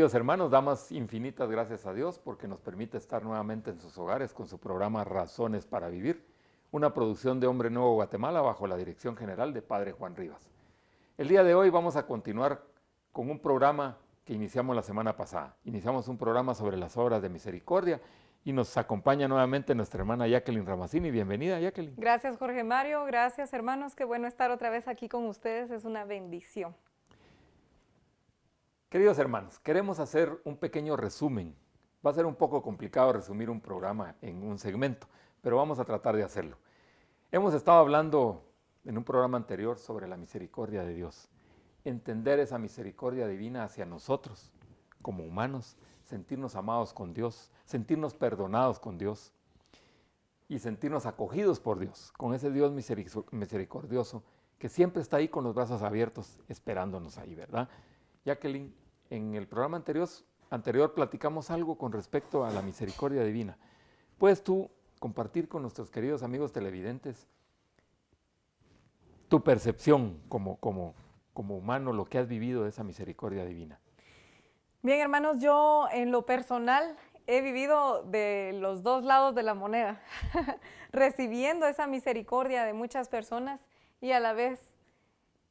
Queridos hermanos, damos infinitas gracias a Dios porque nos permite estar nuevamente en sus hogares con su programa Razones para Vivir, una producción de Hombre Nuevo Guatemala bajo la dirección general de Padre Juan Rivas. El día de hoy vamos a continuar con un programa que iniciamos la semana pasada. Iniciamos un programa sobre las obras de misericordia y nos acompaña nuevamente nuestra hermana Jacqueline Ramazzini. Bienvenida, Jacqueline. Gracias, Jorge Mario. Gracias, hermanos. Qué bueno estar otra vez aquí con ustedes. Es una bendición. Queridos hermanos, queremos hacer un pequeño resumen. Va a ser un poco complicado resumir un programa en un segmento, pero vamos a tratar de hacerlo. Hemos estado hablando en un programa anterior sobre la misericordia de Dios. Entender esa misericordia divina hacia nosotros como humanos, sentirnos amados con Dios, sentirnos perdonados con Dios y sentirnos acogidos por Dios, con ese Dios misericordioso que siempre está ahí con los brazos abiertos esperándonos ahí, ¿verdad? Jacqueline, en el programa anterior platicamos algo con respecto a la misericordia divina. ¿Puedes tú compartir con nuestros queridos amigos televidentes tu percepción como humano, lo que has vivido de esa misericordia divina? Bien, hermanos, yo en lo personal he vivido de los dos lados de la moneda, recibiendo esa misericordia de muchas personas y a la vez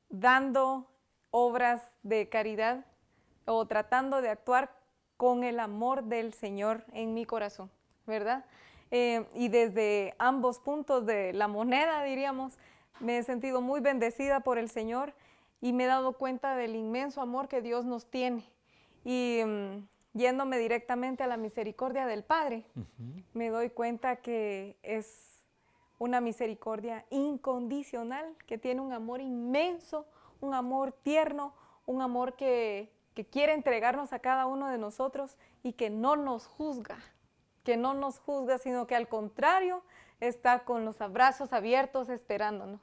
dando obras de caridad o tratando de actuar con el amor del Señor en mi corazón, ¿verdad? Y desde ambos puntos de la moneda, diríamos, me he sentido muy bendecida por el Señor y me he dado cuenta del inmenso amor que Dios nos tiene. Y yéndome directamente a la misericordia del Padre, me doy cuenta que es una misericordia incondicional, que tiene un amor inmenso, un amor tierno, un amor que quiere entregarnos a cada uno de nosotros y que no nos juzga, sino que al contrario está con los brazos abiertos esperándonos.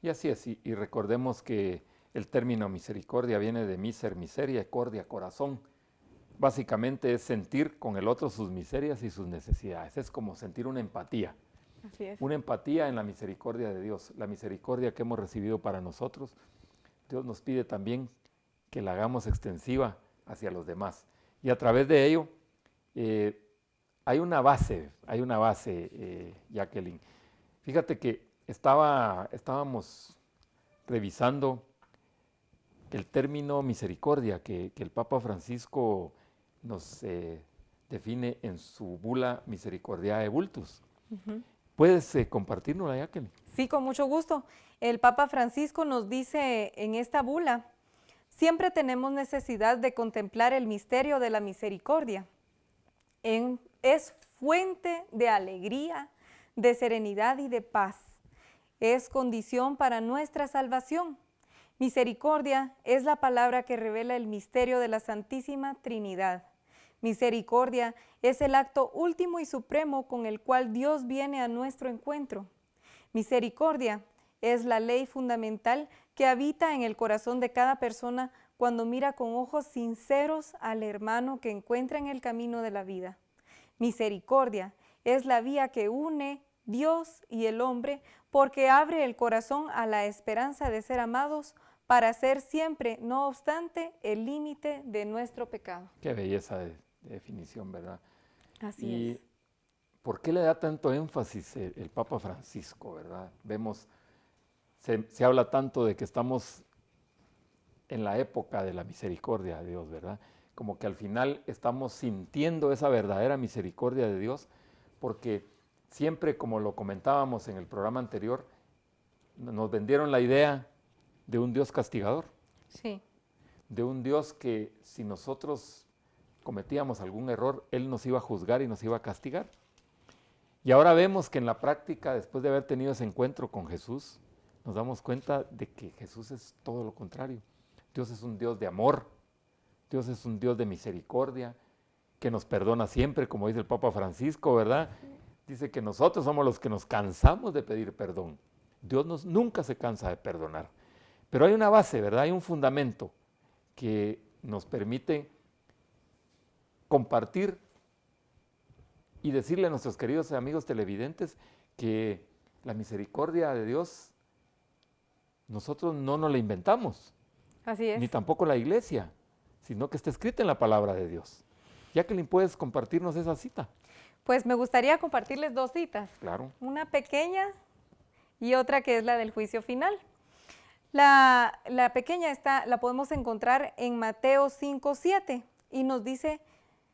Y así es, y recordemos que el término misericordia viene de miser, miseria, cordia, corazón. Básicamente es sentir con el otro sus miserias y sus necesidades, es como sentir una empatía. Así es. Una empatía en la misericordia de Dios, la misericordia que hemos recibido para nosotros. Dios nos pide también que la hagamos extensiva hacia los demás. Y a través de ello hay una base, Jacqueline. Fíjate que estábamos revisando el término misericordia que el Papa Francisco nos define en su bula Misericordiae Vultus. ¿Puedes compartirnosla, Jacqueline? Sí, con mucho gusto. El Papa Francisco nos dice en esta bula: siempre tenemos necesidad de contemplar el misterio de la misericordia. Es fuente de alegría, de serenidad y de paz. Es condición para nuestra salvación. Misericordia es la palabra que revela el misterio de la Santísima Trinidad. Misericordia es el acto último y supremo con el cual Dios viene a nuestro encuentro. Misericordia es la ley fundamental que habita en el corazón de cada persona cuando mira con ojos sinceros al hermano que encuentra en el camino de la vida. Misericordia es la vía que une Dios y el hombre porque abre el corazón a la esperanza de ser amados para ser siempre, no obstante, el límite de nuestro pecado. Qué belleza de definición, ¿verdad? Así es. ¿Por qué le da tanto énfasis el Papa Francisco, verdad? Vemos, se habla tanto de que estamos en la época de la misericordia de Dios, ¿verdad? Como que al final estamos sintiendo esa verdadera misericordia de Dios, porque siempre, como lo comentábamos en el programa anterior, nos vendieron la idea de un Dios castigador. Sí. De un Dios que si nosotros cometíamos algún error, Él nos iba a juzgar y nos iba a castigar. Y ahora vemos que en la práctica, después de haber tenido ese encuentro con Jesús, nos damos cuenta de que Jesús es todo lo contrario. Dios es un Dios de amor, Dios es un Dios de misericordia, que nos perdona siempre, como dice el Papa Francisco, ¿verdad? Dice que nosotros somos los que nos cansamos de pedir perdón. Dios nunca se cansa de perdonar. Pero hay una base, ¿verdad? Hay un fundamento que nos permite compartir y decirle a nuestros queridos amigos televidentes que la misericordia de Dios nosotros no nos la inventamos. Así es. Ni tampoco la iglesia. sino que está escrita en la palabra de Dios. Jacqueline, ¿puedes compartirnos esa cita? Pues me gustaría compartirles dos citas. Claro. Una pequeña y otra que es la del juicio final. La pequeña la podemos encontrar en Mateo 5:7 y nos dice,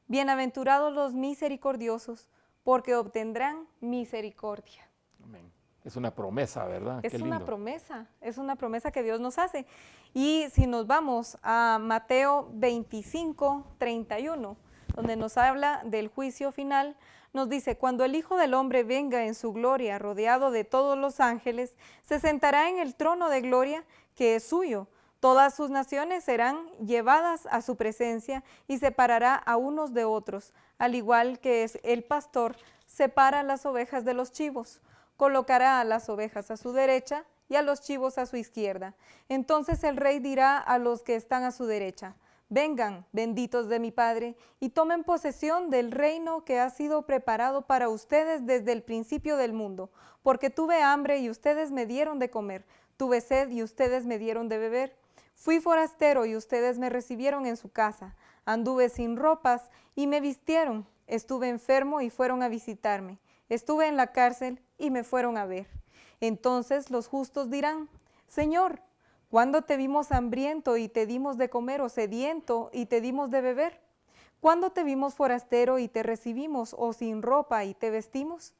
bienaventurados los misericordiosos, porque obtendrán misericordia. Amén. Es una promesa, ¿verdad? Es Qué lindo. es una promesa que Dios nos hace. Y si nos vamos a Mateo 25:31, donde nos habla del juicio final, nos dice, cuando el Hijo del Hombre venga en su gloria, rodeado de todos los ángeles, se sentará en el trono de gloria que es suyo. Todas sus naciones serán llevadas a su presencia y separará a unos de otros, al igual que el pastor separa las ovejas de los chivos. Colocará a las ovejas a su derecha y a los chivos a su izquierda. Entonces el rey dirá a los que están a su derecha, vengan, benditos de mi Padre, y tomen posesión del reino que ha sido preparado para ustedes desde el principio del mundo, porque tuve hambre y ustedes me dieron de comer, tuve sed y ustedes me dieron de beber, fui forastero y ustedes me recibieron en su casa, anduve sin ropas y me vistieron, estuve enfermo y fueron a visitarme, estuve en la cárcel y me fueron a ver. Entonces los justos dirán, Señor, ¿cuándo te vimos hambriento y te dimos de comer, o sediento y te dimos de beber? ¿Cuándo te vimos forastero y te recibimos, o sin ropa y te vestimos?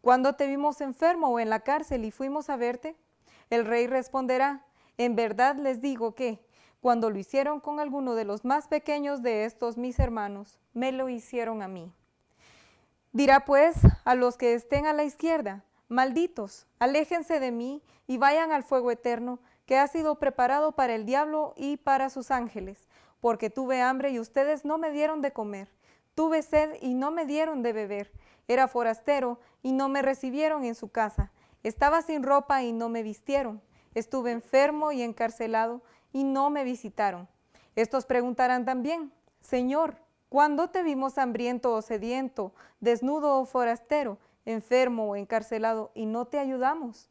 ¿Cuándo te vimos enfermo o en la cárcel y fuimos a verte? El rey responderá, en verdad les digo que, cuando lo hicieron con alguno de los más pequeños de estos mis hermanos, me lo hicieron a mí. Dirá pues a los que estén a la izquierda, malditos, aléjense de mí y vayan al fuego eterno, que ha sido preparado para el diablo y para sus ángeles, porque tuve hambre y ustedes no me dieron de comer, tuve sed y no me dieron de beber, era forastero y no me recibieron en su casa, estaba sin ropa y no me vistieron, estuve enfermo y encarcelado y no me visitaron. Estos preguntarán también, Señor, ¿cuándo te vimos hambriento o sediento, desnudo o forastero, enfermo o encarcelado y no te ayudamos?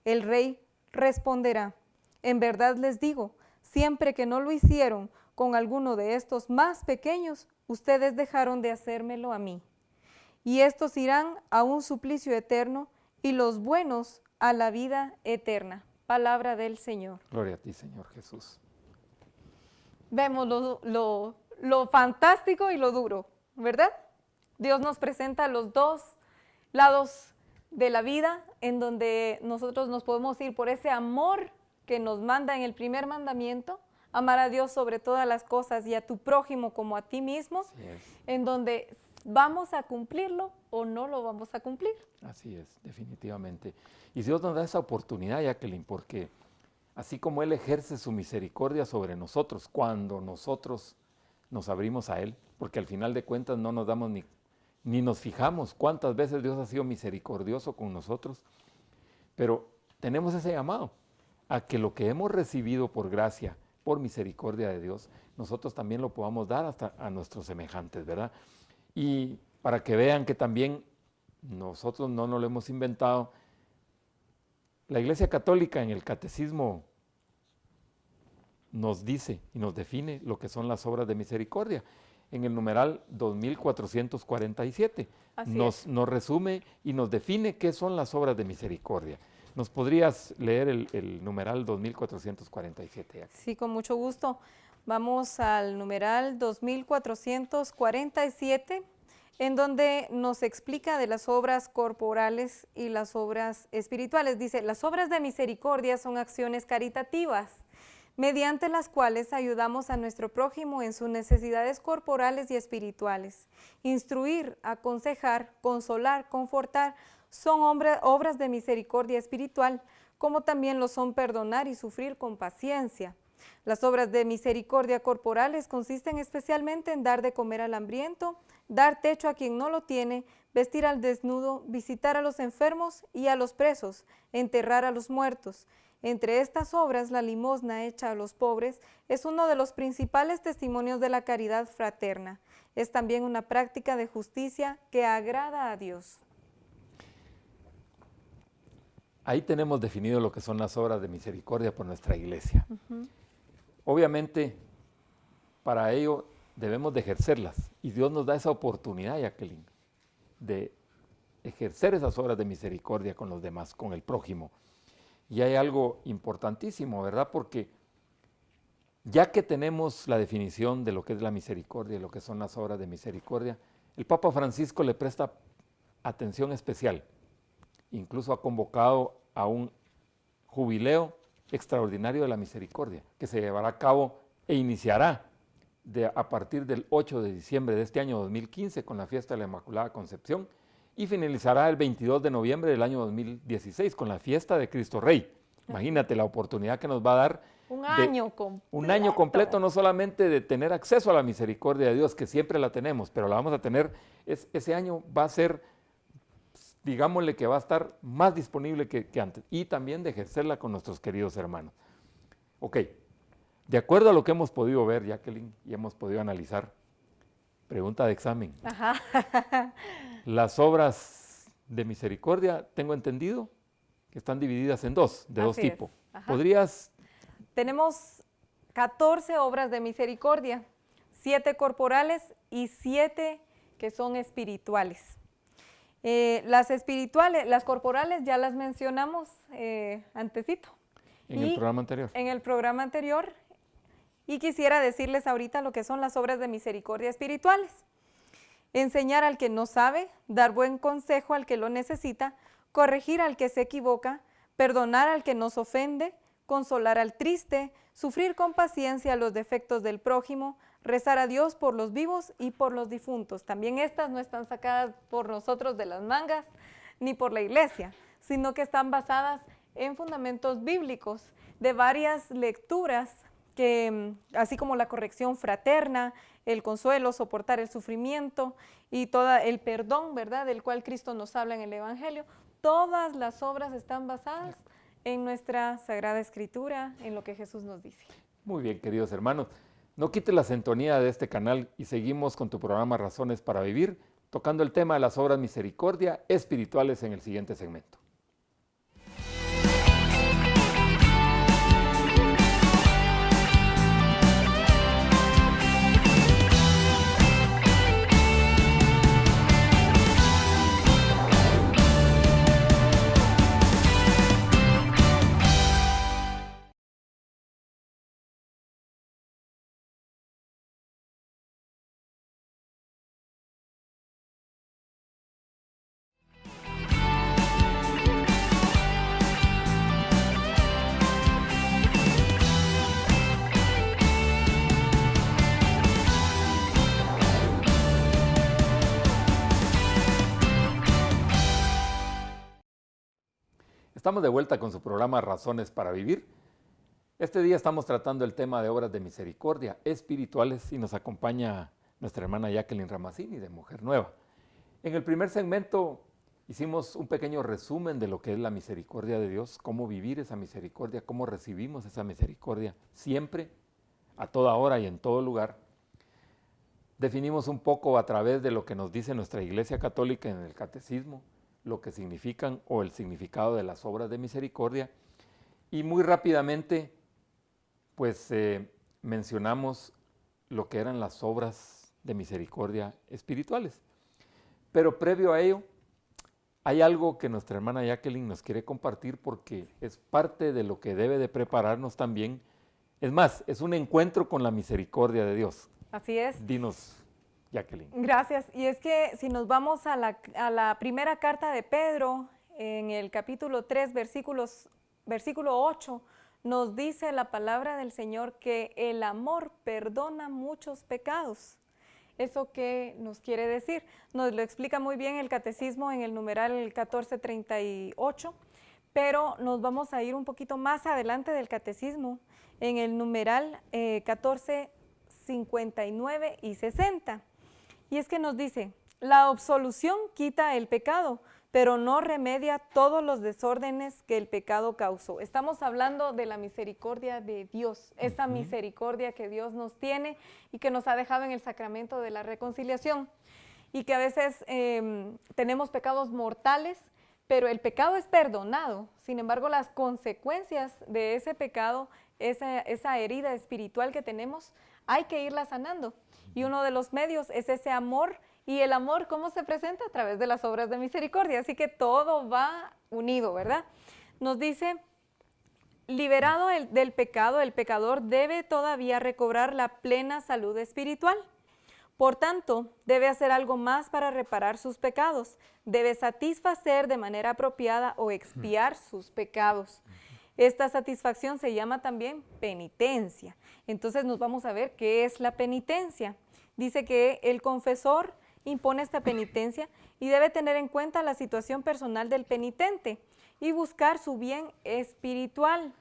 El rey responderá, en verdad les digo, siempre que no lo hicieron con alguno de estos más pequeños, ustedes dejaron de hacérmelo a mí. Y estos irán a un suplicio eterno y los buenos a la vida eterna. Palabra del Señor. Gloria a ti, Señor Jesús. Vemos lo fantástico y lo duro, ¿verdad? Dios nos presenta los dos lados de la vida en donde nosotros nos podemos ir por ese amor que nos manda en el primer mandamiento, amar a Dios sobre todas las cosas y a tu prójimo como a ti mismo, en donde vamos a cumplirlo o no lo vamos a cumplir. Así es, definitivamente. Y Dios nos da esa oportunidad, Jacqueline, porque así como Él ejerce su misericordia sobre nosotros, cuando nosotros nos abrimos a Él, porque al final de cuentas no nos damos ni nos fijamos cuántas veces Dios ha sido misericordioso con nosotros, pero tenemos ese llamado a que lo que hemos recibido por gracia, por misericordia de Dios, nosotros también lo podamos dar hasta a nuestros semejantes, ¿verdad? Y para que vean que también nosotros no nos lo hemos inventado, la Iglesia Católica en el Catecismo nos dice y nos define lo que son las obras de misericordia. En el numeral 2447 nos resume y nos define qué son las obras de misericordia. ¿Nos podrías leer el numeral 2447? Sí, con mucho gusto. Vamos al numeral 2447, en donde nos explica de las obras corporales y las obras espirituales. Dice, las obras de misericordia son acciones caritativas, mediante las cuales ayudamos a nuestro prójimo en sus necesidades corporales y espirituales. Instruir, aconsejar, consolar, confortar, son obras de misericordia espiritual, como también lo son perdonar y sufrir con paciencia. Las obras de misericordia corporales consisten especialmente en dar de comer al hambriento, dar techo a quien no lo tiene, vestir al desnudo, visitar a los enfermos y a los presos, enterrar a los muertos. Entre estas obras, la limosna hecha a los pobres es uno de los principales testimonios de la caridad fraterna. Es también una práctica de justicia que agrada a Dios. Ahí tenemos definido lo que son las obras de misericordia por nuestra iglesia. Obviamente, para ello debemos de ejercerlas. Y Dios nos da esa oportunidad, Jacqueline, de ejercer esas obras de misericordia con los demás, con el prójimo. Y hay algo importantísimo, ¿verdad? Porque ya que tenemos la definición de lo que es la misericordia y lo que son las obras de misericordia, el Papa Francisco le presta atención especial. Incluso ha convocado a un jubileo extraordinario de la misericordia, que se llevará a cabo e iniciará a partir del 8 de diciembre de este año 2015 con la fiesta de la Inmaculada Concepción y finalizará el 22 de noviembre del año 2016 con la fiesta de Cristo Rey. Imagínate la oportunidad que nos va a dar un año completo. Un año completo, no solamente de tener acceso a la misericordia de Dios, que siempre la tenemos, pero la vamos a tener, ese año va a ser, digámosle que va a estar más disponible que antes, y también de ejercerla con nuestros queridos hermanos. Ok, de acuerdo a lo que hemos podido ver, Jacqueline, y hemos podido analizar, pregunta de examen. Ajá. Las obras de misericordia, tengo entendido, que están divididas en dos, de dos tipos. ¿Podrías...? Tenemos 14 obras de misericordia, 7 corporales y 7 que son espirituales. Las corporales ya las mencionamos antesito. En el programa anterior. En el programa anterior. Y quisiera decirles ahorita lo que son las obras de misericordia espirituales. Enseñar al que no sabe, dar buen consejo al que lo necesita, corregir al que se equivoca, perdonar al que nos ofende, consolar al triste, sufrir con paciencia los defectos del prójimo, rezar a Dios por los vivos y por los difuntos. También estas no están sacadas por nosotros de las mangas ni por la iglesia, sino que están basadas en fundamentos bíblicos de varias lecturas, que, así como la corrección fraterna, el consuelo, soportar el sufrimiento y todo el perdón, ¿verdad?, del cual Cristo nos habla en el Evangelio. Todas las obras están basadas en nuestra Sagrada Escritura, en lo que Jesús nos dice. Muy bien, queridos hermanos. No quites la sintonía de este canal y seguimos con tu programa Razones para Vivir, tocando el tema de las obras misericordia espirituales en el siguiente segmento. Estamos de vuelta con su programa Razones para Vivir. Este día estamos tratando el tema de obras de misericordia espirituales y nos acompaña nuestra hermana Jacqueline Ramazzini de Mujer Nueva. En el primer segmento hicimos un pequeño resumen de lo que es la misericordia de Dios, cómo vivir esa misericordia, cómo recibimos esa misericordia siempre, a toda hora y en todo lugar. Definimos un poco a través de lo que nos dice nuestra Iglesia Católica en el Catecismo, lo que significan o el significado de las obras de misericordia, y muy rápidamente pues mencionamos lo que eran las obras de misericordia espirituales. Pero previo a ello hay algo que nuestra hermana Jacqueline nos quiere compartir porque es parte de lo que debe de prepararnos también. Es más, es un encuentro con la misericordia de Dios. Así es. Dinos, Jacqueline. Gracias. Y es que si nos vamos a la primera carta de Pedro, en el capítulo 3, versículo 8, nos dice la palabra del Señor que el amor perdona muchos pecados. ¿Eso qué nos quiere decir? Nos lo explica muy bien el Catecismo en el numeral 1438, pero nos vamos a ir un poquito más adelante del Catecismo, en el numeral 1459 y 60. Y es que nos dice, la absolución quita el pecado, pero no remedia todos los desórdenes que el pecado causó. Estamos hablando de la misericordia de Dios, esa misericordia que Dios nos tiene y que nos ha dejado en el sacramento de la reconciliación. Y que a veces tenemos pecados mortales, pero el pecado es perdonado. Sin embargo, las consecuencias de ese pecado, esa herida espiritual que tenemos, hay que irla sanando. Y uno de los medios es ese amor. Y el amor, ¿cómo se presenta? A través de las obras de misericordia. Así que todo va unido, ¿verdad? Nos dice, liberado del pecado, el pecador debe todavía recobrar la plena salud espiritual. Por tanto, debe hacer algo más para reparar sus pecados. Debe satisfacer de manera apropiada o expiar sus pecados. Esta satisfacción se llama también penitencia. Entonces nos vamos a ver qué es la penitencia. Dice que el confesor impone esta penitencia y debe tener en cuenta la situación personal del penitente y buscar su bien espiritual.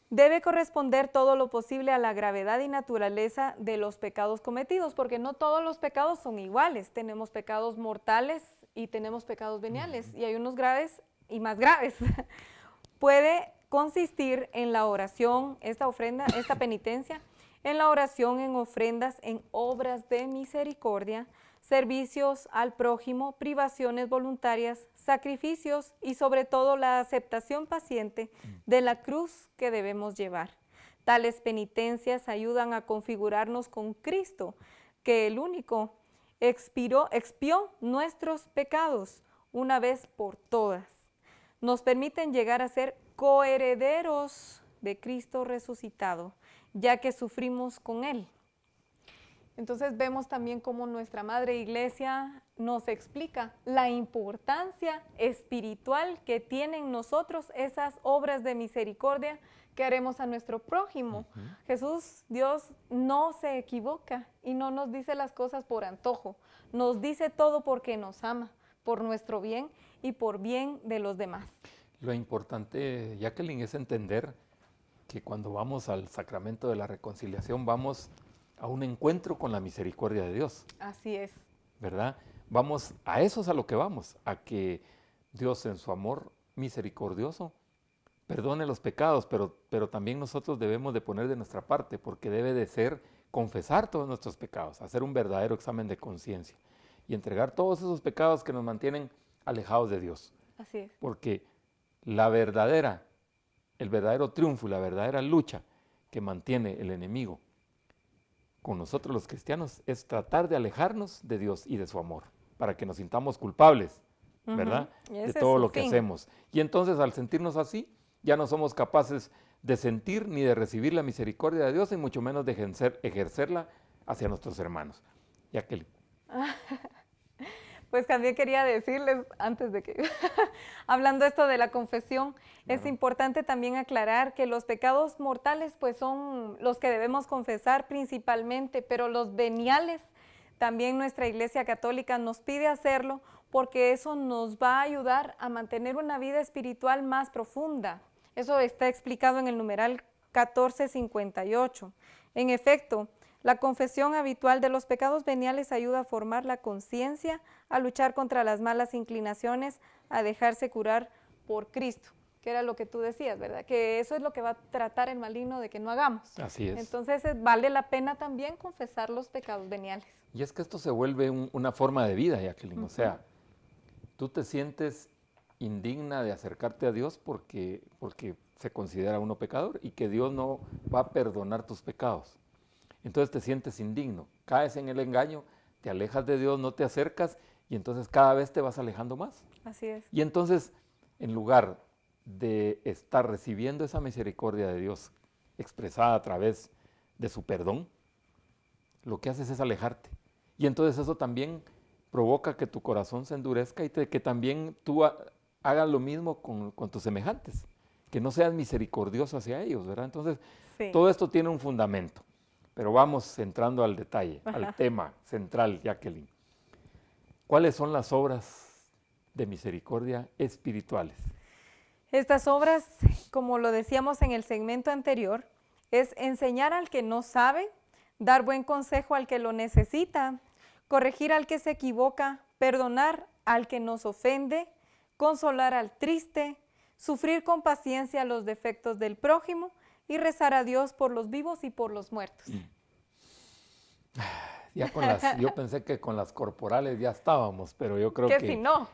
Debe corresponder todo lo posible a la gravedad y naturaleza de los pecados cometidos, porque no todos los pecados son iguales. Tenemos pecados mortales y tenemos pecados veniales, y hay unos graves y más graves. Puede consistir en la oración, esta ofrenda, esta penitencia, en la oración, en ofrendas, en obras de misericordia, servicios al prójimo, privaciones voluntarias, sacrificios y sobre todo la aceptación paciente de la cruz que debemos llevar. Tales penitencias ayudan a configurarnos con Cristo, que el único expió nuestros pecados una vez por todas. Nos permiten llegar a ser coherederos de Cristo resucitado, ya que sufrimos con Él. Entonces vemos también cómo nuestra Madre Iglesia nos explica la importancia espiritual que tienen nosotros esas obras de misericordia que haremos a nuestro prójimo. Jesús, Dios, no se equivoca y no nos dice las cosas por antojo. Nos dice todo porque nos ama, por nuestro bien y por bien de los demás. Lo importante, Jacqueline, es entender que cuando vamos al sacramento de la reconciliación vamos a un encuentro con la misericordia de Dios. Así es. ¿Verdad? Vamos, a eso es a lo que vamos, a que Dios en su amor misericordioso perdone los pecados, pero también nosotros debemos de poner de nuestra parte, porque debe de ser confesar todos nuestros pecados, hacer un verdadero examen de conciencia y entregar todos esos pecados que nos mantienen alejados de Dios. Así es. Porque el verdadero triunfo y la verdadera lucha que mantiene el enemigo con nosotros los cristianos es tratar de alejarnos de Dios y de su amor, para que nos sintamos culpables, ¿verdad? De todo lo que hacemos. Y entonces al sentirnos así, ya no somos capaces de sentir ni de recibir la misericordia de Dios, y mucho menos de ejercerla hacia nuestros hermanos. Jacqueline. Pues también quería decirles, antes de que, hablando esto de la confesión, claro, es importante también aclarar que los pecados mortales pues son los que debemos confesar principalmente, pero los veniales también nuestra Iglesia Católica nos pide hacerlo porque eso nos va a ayudar a mantener una vida espiritual más profunda. Eso está explicado en el numeral 1458. En efecto, la confesión habitual de los pecados veniales ayuda a formar la conciencia, a luchar contra las malas inclinaciones, a dejarse curar por Cristo, que era lo que tú decías, ¿verdad? Que eso es lo que va a tratar el maligno de que no hagamos. Así es. Entonces vale la pena también confesar los pecados veniales. Y es que esto se vuelve una forma de vida, Jacqueline. O sea, tú te sientes indigna de acercarte a Dios porque se considera uno pecador y que Dios no va a perdonar tus pecados. Entonces te sientes indigno, caes en el engaño, te alejas de Dios, no te acercas y entonces cada vez te vas alejando más. Así es. Y entonces, en lugar de estar recibiendo esa misericordia de Dios expresada a través de su perdón, lo que haces es alejarte. Y entonces eso también provoca que tu corazón se endurezca y que también tú hagas lo mismo con tus semejantes, que no seas misericordioso hacia ellos, ¿verdad? Entonces, sí, todo esto tiene un fundamento. Pero vamos entrando al detalle, al tema central, Jacqueline. ¿Cuáles son las obras de misericordia espirituales? Estas obras, como lo decíamos en el segmento anterior, es enseñar al que no sabe, dar buen consejo al que lo necesita, corregir al que se equivoca, perdonar al que nos ofende, consolar al triste, sufrir con paciencia los defectos del prójimo y rezar a Dios por los vivos y por los muertos. Ya yo pensé que con las corporales ya estábamos, pero yo creo que si no.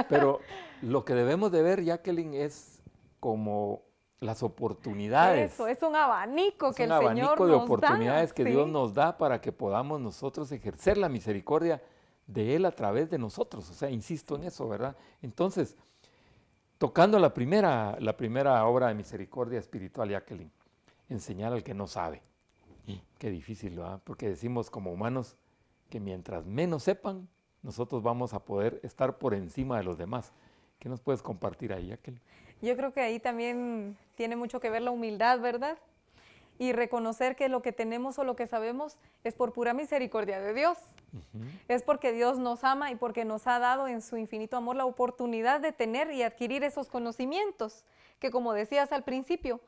Pero lo que debemos de ver, Jacqueline, es como las oportunidades. Eso, es un abanico que el Señor nos da. Es un abanico de oportunidades que sí. Dios nos da para que podamos nosotros ejercer la misericordia de Él a través de nosotros. O sea, insisto en eso, ¿verdad? Entonces, tocando la primera obra de misericordia espiritual, Jacqueline, enseñar al que no sabe. Qué difícil, ¿verdad? Porque decimos como humanos que mientras menos sepan, nosotros vamos a poder estar por encima de los demás. ¿Qué nos puedes compartir ahí, Jacqueline? Yo creo que ahí también tiene mucho que ver la humildad, ¿verdad? Y reconocer que lo que tenemos o lo que sabemos es por pura misericordia de Dios. Es porque Dios nos ama y porque nos ha dado en su infinito amor la oportunidad de tener y adquirir esos conocimientos, que como decías al principio,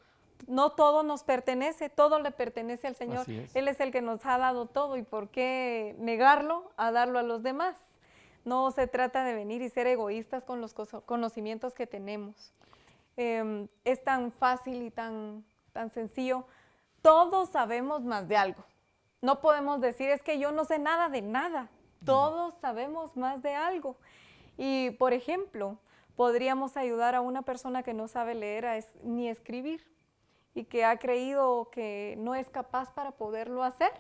no todo nos pertenece, todo le pertenece al Señor. Él es el que nos ha dado todo y por qué negarlo a darlo a los demás. No se trata de venir y ser egoístas con los conocimientos que tenemos. Es tan fácil y tan sencillo. Todos sabemos más de algo. No podemos decir, es que yo no sé nada de nada. Todos sabemos más de algo. Y, por ejemplo, podríamos ayudar a una persona que no sabe leer ni escribir y que ha creído que no es capaz para poderlo hacer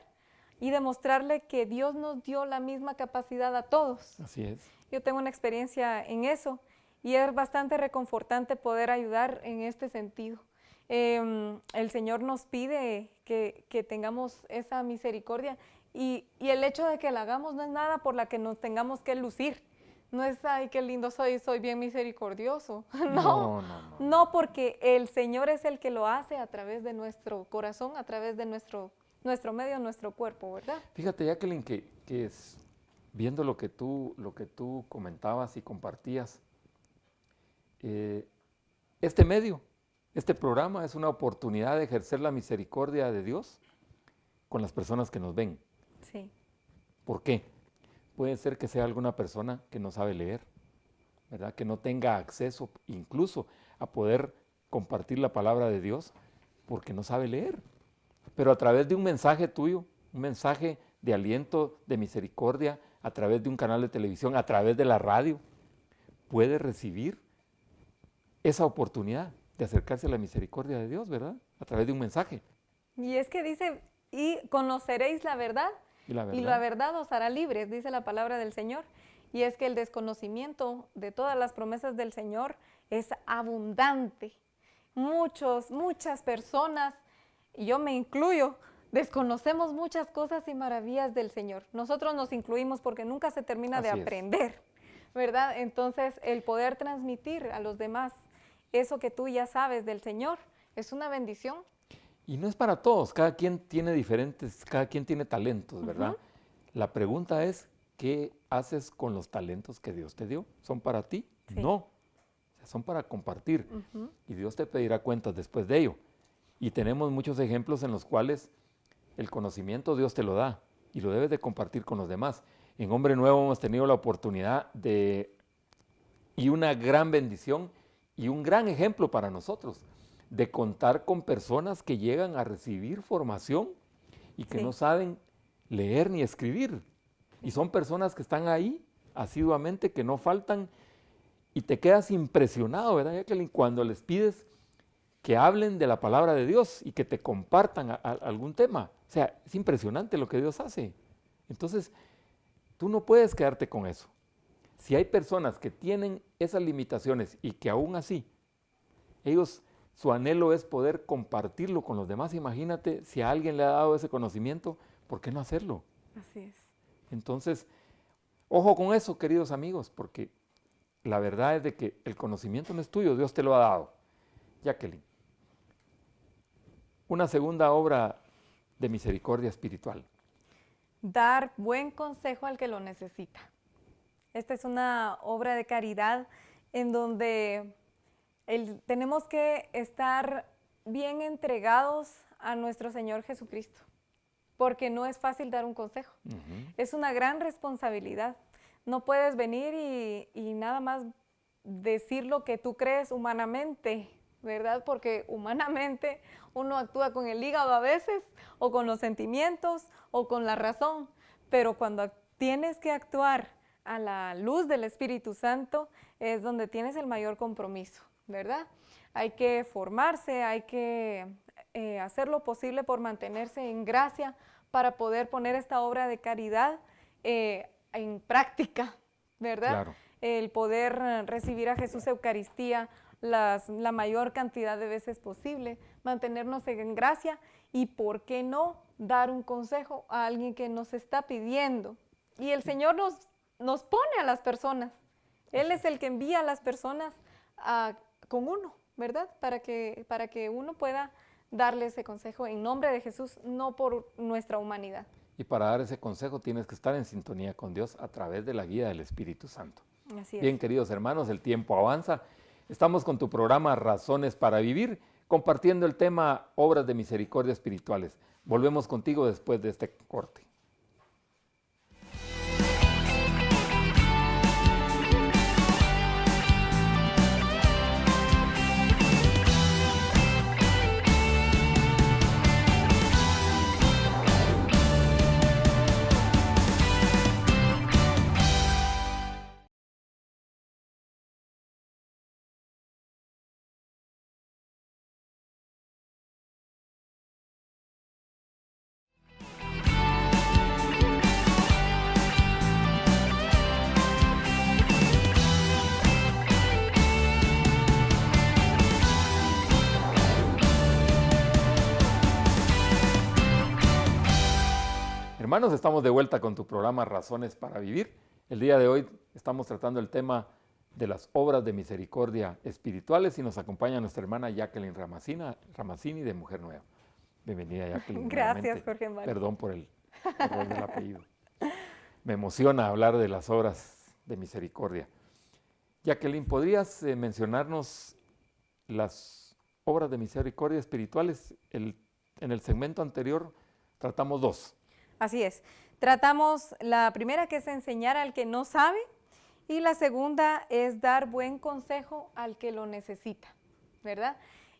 y demostrarle que Dios nos dio la misma capacidad a todos. Así es. Yo tengo una experiencia en eso y es bastante reconfortante poder ayudar en este sentido. El Señor nos pide que tengamos esa misericordia y el hecho de que la hagamos no es nada por la que nos tengamos que lucir. No es, ay, qué lindo soy bien misericordioso. No, porque el Señor es el que lo hace a través de nuestro corazón, a través de nuestro medio, nuestro cuerpo, ¿verdad? Fíjate, Jacqueline, que es, viendo lo que tú comentabas y compartías, este medio, este programa es una oportunidad de ejercer la misericordia de Dios con las personas que nos ven. Sí. ¿Por qué? Puede ser que sea alguna persona que no sabe leer, ¿verdad? Que no tenga acceso incluso a poder compartir la palabra de Dios porque no sabe leer. Pero a través de un mensaje tuyo, un mensaje de aliento, de misericordia, a través de un canal de televisión, a través de la radio, puede recibir esa oportunidad de acercarse a la misericordia de Dios, ¿verdad? A través de un mensaje. Y es que dice, y conoceréis la verdad, y la verdad os hará libres, dice la palabra del Señor. Y es que el desconocimiento de todas las promesas del Señor es abundante. Muchas personas, y yo me incluyo, desconocemos muchas cosas y maravillas del Señor. Nosotros nos incluimos porque nunca se termina de aprender, ¿verdad? Entonces, el poder transmitir a los demás eso que tú ya sabes del Señor es una bendición. Y no es para todos, cada quien tiene talentos, ¿verdad? La pregunta es, ¿qué haces con los talentos que Dios te dio? ¿Son para ti? Sí. No, o sea, son para compartir. Y Dios te pedirá cuentas después de ello. Y tenemos muchos ejemplos en los cuales el conocimiento Dios te lo da y lo debes de compartir con los demás. En Hombre Nuevo hemos tenido la oportunidad y una gran bendición y un gran ejemplo para nosotros de contar con personas que llegan a recibir formación y que no saben leer ni escribir. Y son personas que están ahí asiduamente, que no faltan, y te quedas impresionado, ¿verdad, Jacqueline? Cuando les pides que hablen de la palabra de Dios y que te compartan algún tema. O sea, es impresionante lo que Dios hace. Entonces, tú no puedes quedarte con eso. Si hay personas que tienen esas limitaciones y que aún así, su anhelo es poder compartirlo con los demás, imagínate si a alguien le ha dado ese conocimiento, ¿por qué no hacerlo? Así es. Entonces, ojo con eso, queridos amigos, porque la verdad es de que el conocimiento no es tuyo, Dios te lo ha dado. Jacqueline, una segunda obra de misericordia espiritual. Dar buen consejo al que lo necesita. Esta es una obra de caridad en donde tenemos que estar bien entregados a nuestro Señor Jesucristo, porque no es fácil dar un consejo. Es una gran responsabilidad. No puedes venir y nada más decir lo que tú crees humanamente, ¿verdad? Porque humanamente uno actúa con el hígado a veces, o con los sentimientos, o con la razón, pero cuando tienes que actuar a la luz del Espíritu Santo es donde tienes el mayor compromiso, ¿verdad? hay que formarse, hay que hacer lo posible por mantenerse en gracia para poder poner esta obra de caridad en práctica, ¿verdad? Claro. El poder recibir a Jesús Eucaristía la mayor cantidad de veces posible, mantenernos en gracia y, ¿por qué no?, dar un consejo a alguien que nos está pidiendo. Y el Señor nos pone a las personas. Él es el que envía a las personas con uno, ¿verdad? Para que uno pueda darle ese consejo en nombre de Jesús, no por nuestra humanidad. Y para dar ese consejo tienes que estar en sintonía con Dios a través de la guía del Espíritu Santo. Así es. Bien, queridos hermanos, el tiempo avanza. Estamos con tu programa Razones para Vivir, compartiendo el tema Obras de Misericordia Espirituales. Volvemos contigo después de este corte. Hermanos, estamos de vuelta con tu programa Razones para Vivir. El día de hoy estamos tratando el tema de las obras de misericordia espirituales y nos acompaña nuestra hermana Jacqueline Ramazzini de Mujer Nueva. Bienvenida, Jacqueline. Gracias, nuevamente. Jorge Mario. Perdón por el error del apellido. Me emociona hablar de las obras de misericordia. Jacqueline, ¿podrías mencionarnos las obras de misericordia espirituales? En el segmento anterior tratamos dos. Así es. Tratamos la primera, que es enseñar al que no sabe, y la segunda es dar buen consejo al que lo necesita, ¿verdad?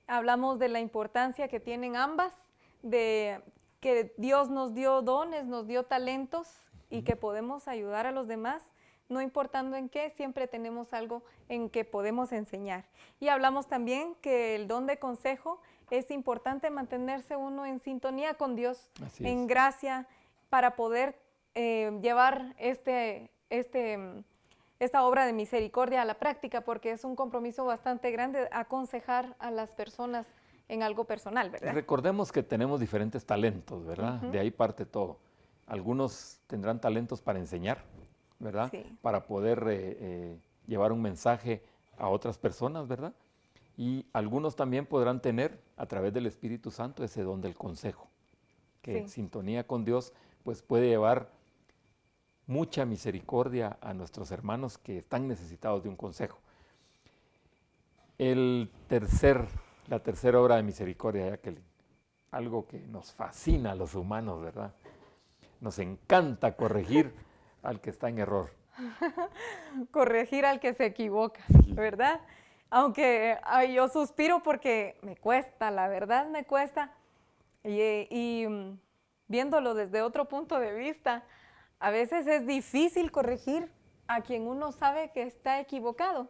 Hablamos de la importancia que tienen ambas, de que Dios nos dio dones, nos dio talentos y que podemos ayudar a los demás, no importando en qué, siempre tenemos algo en que podemos enseñar. Y hablamos también que el don de consejo es importante mantenerse uno en sintonía con Dios, en gracia, para poder llevar esta obra de misericordia a la práctica, porque es un compromiso bastante grande aconsejar a las personas en algo personal, ¿verdad? Recordemos que tenemos diferentes talentos, ¿verdad? De ahí parte todo. Algunos tendrán talentos para enseñar, ¿verdad? Sí. Para poder llevar un mensaje a otras personas, ¿verdad? Y algunos también podrán tener, a través del Espíritu Santo, ese don del consejo, que en sintonía con Dios pues puede llevar mucha misericordia a nuestros hermanos que están necesitados de un consejo. La tercera obra de misericordia, Jacqueline, algo que nos fascina a los humanos, ¿verdad? Nos encanta corregir al que está en error. Corregir al que se equivoca, ¿verdad? Aunque yo suspiro porque me cuesta, la verdad me cuesta. Y viéndolo desde otro punto de vista, a veces es difícil corregir a quien uno sabe que está equivocado,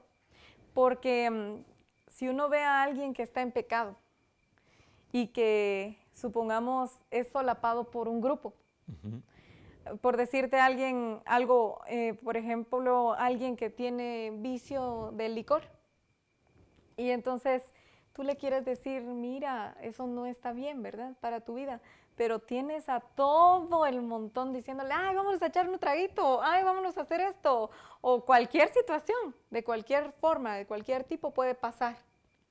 porque si uno ve a alguien que está en pecado y que, supongamos, es solapado por un grupo, por decirte algo, por ejemplo, alguien que tiene vicio del licor, y entonces tú le quieres decir, mira, eso no está bien, ¿verdad?, para tu vida, pero tienes a todo el montón diciéndole, ay, vámonos a echar un traguito, ay, vámonos a hacer esto, o cualquier situación, de cualquier forma, de cualquier tipo puede pasar,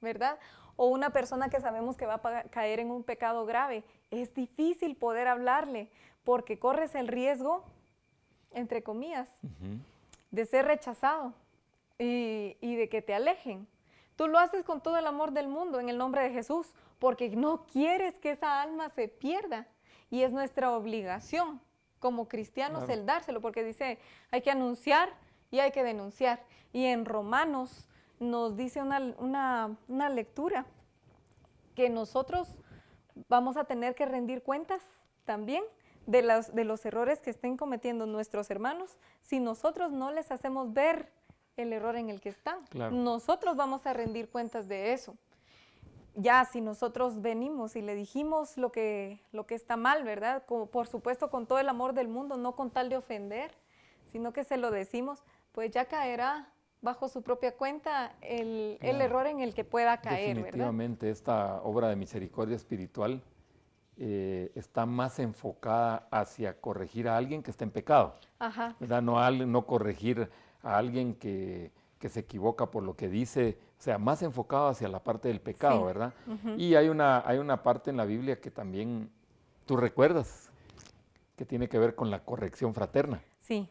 ¿verdad? O una persona que sabemos que va a caer en un pecado grave, es difícil poder hablarle, porque corres el riesgo, entre comillas, de ser rechazado y de que te alejen. Tú lo haces con todo el amor del mundo en el nombre de Jesús, porque no quieres que esa alma se pierda. Y es nuestra obligación como cristianos el dárselo, porque dice, hay que anunciar y hay que denunciar. Y en Romanos nos dice una lectura que nosotros vamos a tener que rendir cuentas también de los errores que estén cometiendo nuestros hermanos si nosotros no les hacemos ver el error en el que están. Claro. Nosotros vamos a rendir cuentas de eso. ya si nosotros venimos y le dijimos lo que está mal, ¿verdad? Por supuesto con todo el amor del mundo, no con tal de ofender, sino que se lo decimos, pues ya caerá bajo su propia cuenta el error en el que pueda caer, definitivamente, ¿verdad? Esta obra de misericordia espiritual está más enfocada hacia corregir a alguien que está en pecado, Ajá. ¿verdad? No corregir a alguien que se equivoca por lo que dice, o sea, más enfocado hacia la parte del pecado, Sí. ¿verdad? Y hay una parte en la Biblia que también tú recuerdas, que tiene que ver con la corrección fraterna. Sí,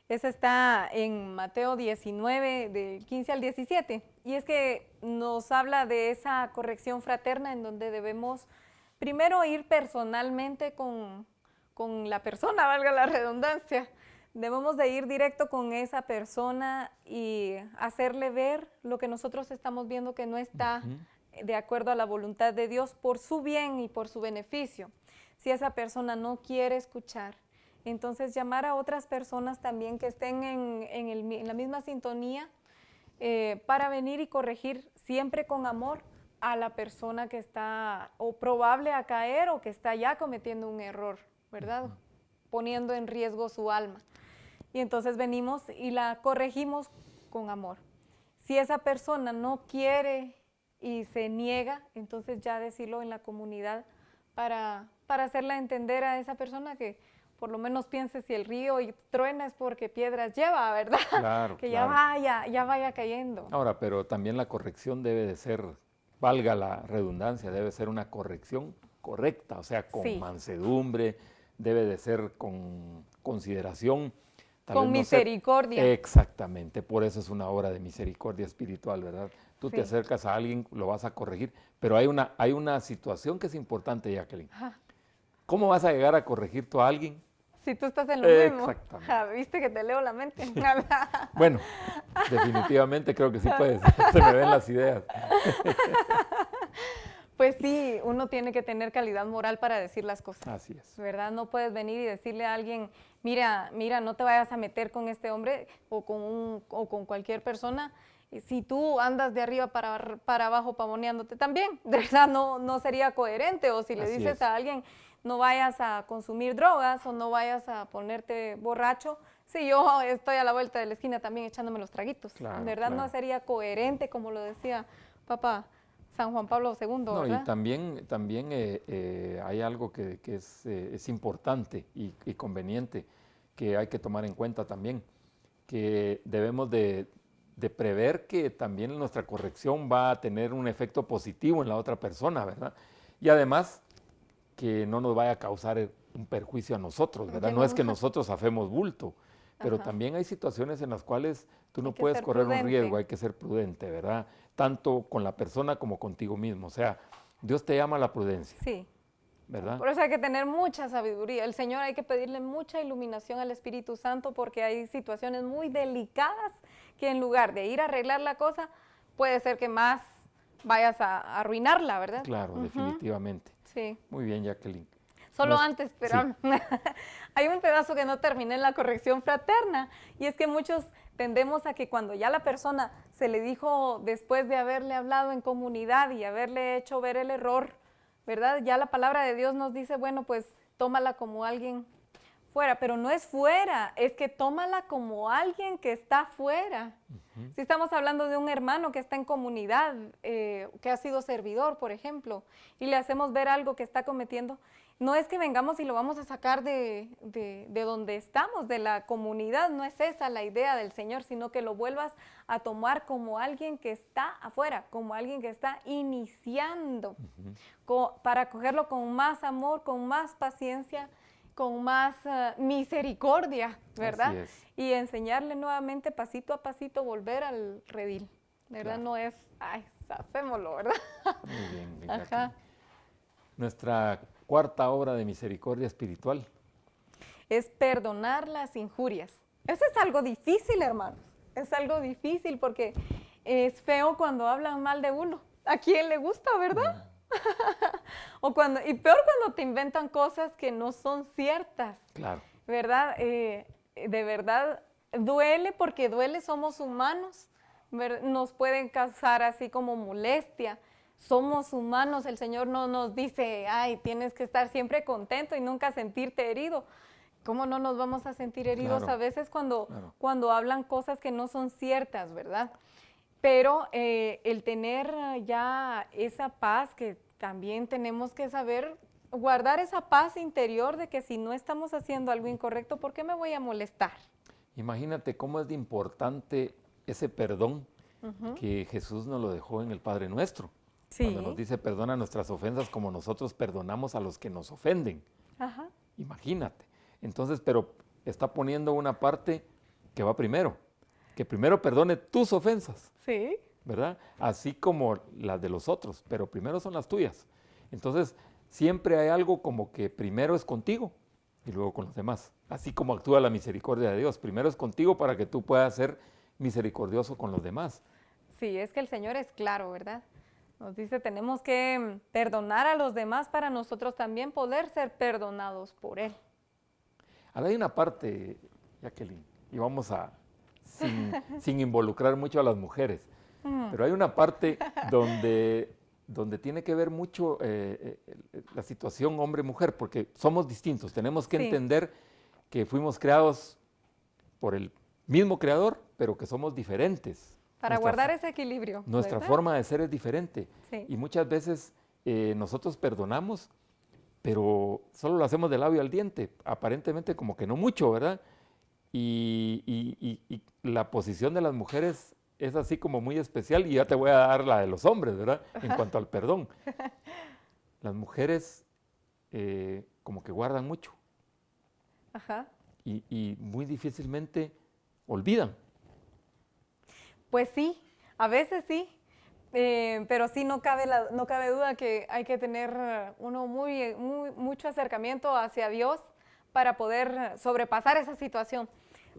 esa está en Mateo 19, del 15 al 17, y es que nos habla de esa corrección fraterna en donde debemos primero ir personalmente con la persona, valga la redundancia. Debemos de ir directo con esa persona y hacerle ver lo que nosotros estamos viendo que no está de acuerdo a la voluntad de Dios por su bien y por su beneficio. Si esa persona no quiere escuchar, entonces llamar a otras personas también que estén en la misma sintonía para venir y corregir siempre con amor a la persona que está o probable a caer o que está ya cometiendo un error, ¿verdad? Poniendo en riesgo su alma. Y entonces venimos y la corregimos con amor. Si esa persona no quiere y se niega, entonces ya decirlo en la comunidad para hacerla entender a esa persona que por lo menos piense si el río truena es porque piedras lleva, ¿verdad? Claro, que claro. ya vaya cayendo. Ahora, pero también la corrección debe de ser, valga la redundancia, debe ser una corrección correcta, o sea, con mansedumbre, debe de ser con consideración. Con misericordia. Exactamente, por eso es una obra de misericordia espiritual, ¿verdad? Tú te acercas a alguien, lo vas a corregir, pero hay una situación que es importante, Jacqueline. Ajá. ¿Cómo vas a llegar a corregir tú a alguien? Si tú estás en lo mismo. Exactamente. Viste que te leo la mente. Bueno, definitivamente creo que sí puedes. Se me ven las ideas. Pues sí, uno tiene que tener calidad moral para decir las cosas. Así es. ¿Verdad? No puedes venir y decirle a alguien, mira, no te vayas a meter con este hombre o con cualquier persona. Si tú andas de arriba para abajo pavoneándote también, de verdad no sería coherente. O si le dices a alguien, no vayas a consumir drogas o no vayas a ponerte borracho, si yo estoy a la vuelta de la esquina también echándome los traguitos. Claro, de verdad no sería coherente, como lo decía Papa San Juan Pablo II, ¿verdad? No, y también hay algo que es importante y conveniente que hay que tomar en cuenta también, que debemos de prever que también nuestra corrección va a tener un efecto positivo en la otra persona, ¿verdad? Y además que no nos vaya a causar un perjuicio a nosotros, ¿verdad? No es que nosotros hacemos bulto, pero también hay situaciones en las cuales tú no puedes correr un riesgo, hay que ser prudente, ¿verdad? Tanto con la persona como contigo mismo. O sea, Dios te llama a la prudencia. Sí. ¿Verdad? Por eso hay que tener mucha sabiduría. El Señor hay que pedirle mucha iluminación al Espíritu Santo porque hay situaciones muy delicadas que en lugar de ir a arreglar la cosa, puede ser que más vayas a arruinarla, ¿verdad? Claro, definitivamente. Sí. Muy bien, Jacqueline. Solo antes, pero sí. Hay un pedazo que no terminé en la corrección fraterna y es que muchos tendemos a que cuando ya la persona se le dijo después de haberle hablado en comunidad y haberle hecho ver el error, ¿verdad? Ya la palabra de Dios nos dice, bueno, pues tómala como alguien fuera, pero no es fuera, es que tómala como alguien que está fuera. Si estamos hablando de un hermano que está en comunidad, que ha sido servidor, por ejemplo, y le hacemos ver algo que está cometiendo, no es que vengamos y lo vamos a sacar de donde estamos, de la comunidad, no es esa la idea del Señor, sino que lo vuelvas a tomar como alguien que está afuera, como alguien que está iniciando, para cogerlo con más amor, con más paciencia, con más misericordia, ¿verdad? Así es. Y enseñarle nuevamente pasito a pasito volver al redil, ¿verdad? Claro. No es, ay, hacémoslo, ¿verdad? Muy bien. Ajá. Nuestra cuarta obra de misericordia espiritual es perdonar las injurias. Eso es algo difícil, hermanos. Es algo difícil porque es feo cuando hablan mal de uno. ¿A quién le gusta, verdad? Y peor cuando te inventan cosas que no son ciertas. Claro. ¿Verdad? De verdad duele porque duele, somos humanos. Nos pueden causar así como molestia, somos humanos, el Señor no nos dice, ay, tienes que estar siempre contento y nunca sentirte herido. ¿Cómo no nos vamos a sentir heridos Claro, a veces cuando, claro. cuando hablan cosas que no son ciertas, ¿verdad? Pero el tener ya esa paz, que también tenemos que saber guardar esa paz interior de que si no estamos haciendo algo incorrecto, ¿por qué me voy a molestar? Imagínate cómo es de importante ese perdón que Jesús nos lo dejó en el Padre Nuestro. Cuando nos Sí. dice perdona nuestras ofensas como nosotros perdonamos a los que nos ofenden. Ajá. Imagínate. Entonces, pero está poniendo una parte que va primero, que primero perdone tus ofensas, Sí. ¿verdad? Así como las de los otros, pero primero son las tuyas. Entonces, siempre hay algo como que primero es contigo y luego con los demás. Así como actúa la misericordia de Dios. Primero es contigo para que tú puedas ser misericordioso con los demás. Sí, es que el Señor es claro, ¿verdad? Nos dice, tenemos que perdonar a los demás para nosotros también poder ser perdonados por Él. Ahora hay una parte, Jacqueline, y vamos a, sin involucrar mucho a las mujeres, pero hay una parte donde tiene que ver mucho la situación hombre-mujer, porque somos distintos. Tenemos que Sí. entender que fuimos creados por el mismo creador, pero que somos diferentes. Para Nuestra guardar ese equilibrio. Nuestra ¿verdad? forma de ser es diferente. Sí. Y muchas veces nosotros perdonamos, pero solo lo hacemos de labio al diente, aparentemente como que no mucho, ¿verdad? Y la posición de las mujeres es así como muy especial, y ya te voy a dar la de los hombres, ¿verdad? En cuanto al perdón. Las mujeres como que guardan mucho Ajá. y muy difícilmente olvidan. Pues sí, a veces sí, pero sí no cabe, no cabe duda que hay que tener uno mucho acercamiento hacia Dios para poder sobrepasar esa situación.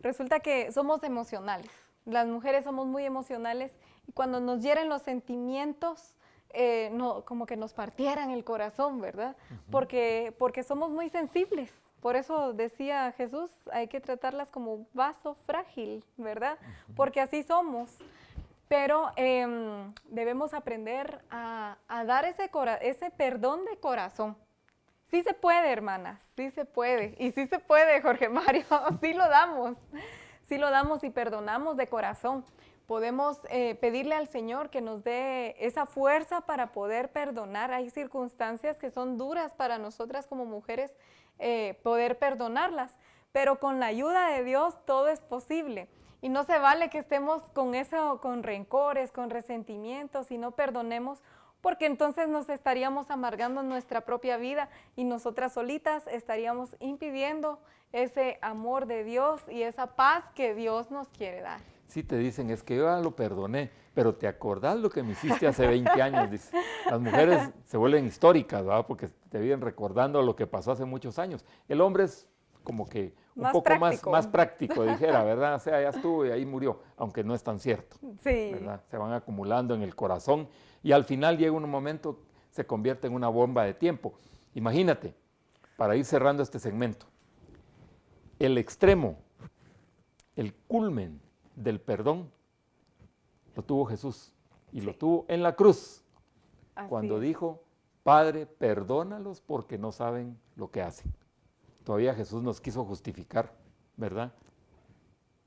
Resulta que somos emocionales, las mujeres somos muy emocionales y cuando nos hieren los sentimientos, como que nos partieran el corazón, ¿verdad? Porque somos muy sensibles. Por eso decía Jesús, hay que tratarlas como vaso frágil, ¿verdad? Porque así somos. Pero debemos aprender a dar ese perdón de corazón. Sí se puede, hermanas, sí se puede. Y sí se puede, Jorge Mario, sí lo damos y perdonamos de corazón. Podemos pedirle al Señor que nos dé esa fuerza para poder perdonar. Hay circunstancias que son duras para nosotras como mujeres, poder perdonarlas, pero con la ayuda de Dios todo es posible. Y no se vale que estemos con eso, con rencores, con resentimientos y no perdonemos, porque entonces nos estaríamos amargando nuestra propia vida y nosotras solitas estaríamos impidiendo ese amor de Dios y esa paz que Dios nos quiere dar. Sí te dicen, es que yo ya lo perdoné, pero ¿te acordás lo que me hiciste hace 20 años? Dice. Las mujeres se vuelven históricas, ¿verdad? Porque te vienen recordando lo que pasó hace muchos años. El hombre es como que un Más poco práctico. más práctico, dijera, ¿verdad? O sea, ya estuvo y ahí murió, aunque no es tan cierto, Sí. ¿verdad? Se van acumulando en el corazón y al final llega un momento, se convierte en una bomba de tiempo. Imagínate, para ir cerrando este segmento, el extremo, el culmen del perdón lo tuvo Jesús y lo tuvo en la cruz Así cuando es. dijo, Padre, perdónalos porque no saben lo que hacen. Todavía Jesús nos quiso justificar, ¿verdad?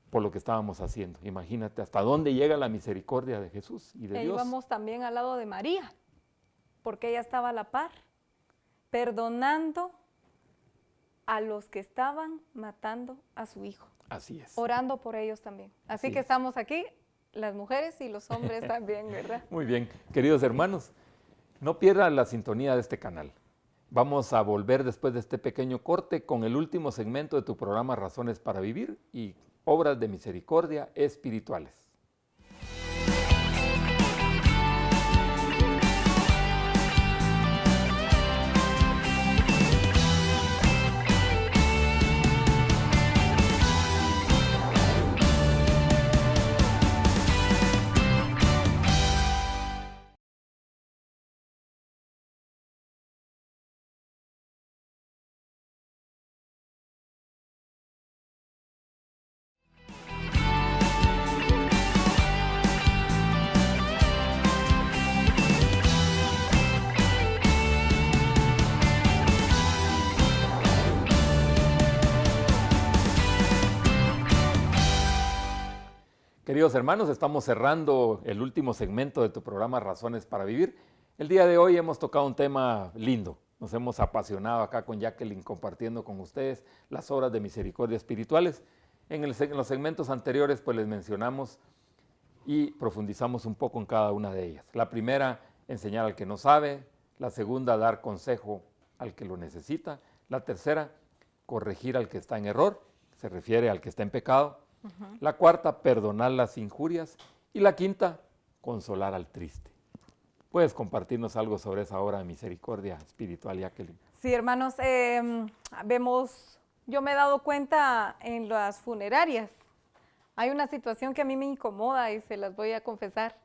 Por lo que estábamos haciendo. Imagínate hasta dónde llega la misericordia de Jesús y de Y Dios. íbamos también al lado de María, porque ella estaba a la par, perdonando a los que estaban matando a su hijo, Así es. orando por ellos también. Así Así que es. estamos aquí, las mujeres y los hombres también, ¿verdad? Muy bien, queridos hermanos, no pierdan la sintonía de este canal. Vamos a volver después de este pequeño corte con el último segmento de tu programa Razones para Vivir y Obras de Misericordia Espirituales. Queridos hermanos, estamos cerrando el último segmento de tu programa Razones para Vivir. El día de hoy hemos tocado un tema lindo. Nos hemos apasionado acá con Jacqueline compartiendo con ustedes las obras de misericordia espirituales. En los segmentos anteriores pues les mencionamos y profundizamos un poco en cada una de ellas. La primera, enseñar al que no sabe. La segunda, dar consejo al que lo necesita. La tercera, corregir al que está en error, se refiere al que está en pecado. La cuarta, perdonar las injurias. Y la quinta, consolar al triste. ¿Puedes compartirnos algo sobre esa obra de misericordia espiritual, Jacqueline? Sí, hermanos, yo me he dado cuenta en las funerarias. Hay una situación que a mí me incomoda y se las voy a confesar.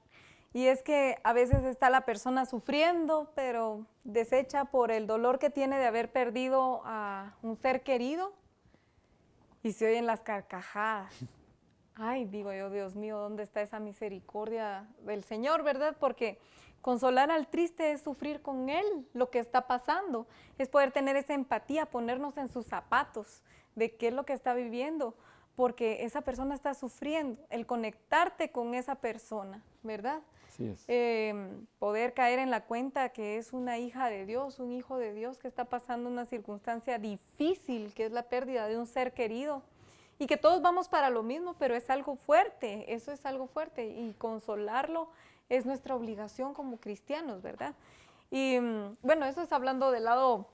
Y es que a veces está la persona sufriendo, pero deshecha por el dolor que tiene de haber perdido a un ser querido. Y se oyen las carcajadas. Ay, digo yo, Dios mío, ¿dónde está esa misericordia del Señor, verdad? Porque consolar al triste es sufrir con él lo que está pasando. Es poder tener esa empatía, ponernos en sus zapatos de qué es lo que está viviendo. Porque esa persona está sufriendo. El conectarte con esa persona, ¿verdad? Así es. Poder caer en la cuenta que es una hija de Dios, un hijo de Dios que está pasando una circunstancia difícil, que es la pérdida de un ser querido, y que todos vamos para lo mismo, pero es algo fuerte, eso es algo fuerte, y consolarlo es nuestra obligación como cristianos, ¿verdad? Y bueno, eso es hablando del lado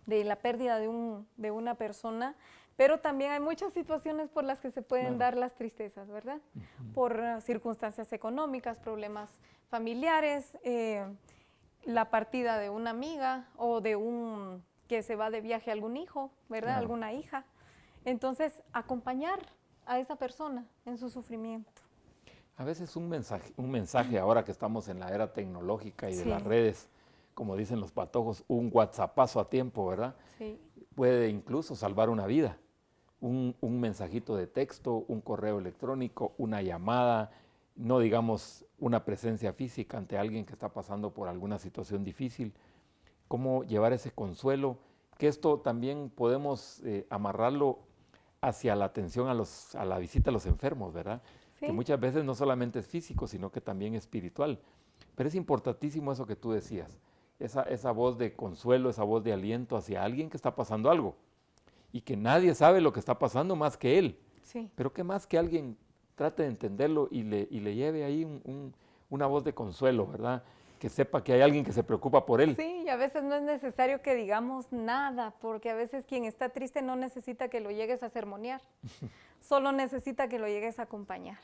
de la pérdida de una persona, pero también hay muchas situaciones por las que se pueden dar las tristezas, ¿verdad? Por circunstancias económicas, problemas familiares, la partida de una amiga o de un que se va de viaje algún hijo, ¿verdad? Alguna hija. Entonces, acompañar a esa persona en su sufrimiento. A veces un mensaje ahora que estamos en la era tecnológica y de las redes, como dicen los patojos, un WhatsAppazo a tiempo, ¿verdad? Sí. Puede incluso salvar una vida. Un mensajito de texto, un correo electrónico, una llamada, no digamos una presencia física ante alguien que está pasando por alguna situación difícil. Cómo llevar ese consuelo, que esto también podemos amarrarlo hacia la atención a la visita a los enfermos, ¿verdad? Sí. Que muchas veces no solamente es físico, sino que también es espiritual. Pero es importantísimo eso que tú decías, esa voz de consuelo, esa voz de aliento hacia alguien que está pasando algo. Y que nadie sabe lo que está pasando más que él. Sí. Pero que más que alguien trate de entenderlo y le lleve ahí una voz de consuelo, ¿verdad? Que sepa que hay alguien que se preocupa por él. Sí, y a veces no es necesario que digamos nada, porque a veces quien está triste no necesita que lo llegues a sermonear, solo necesita que lo llegues a acompañar,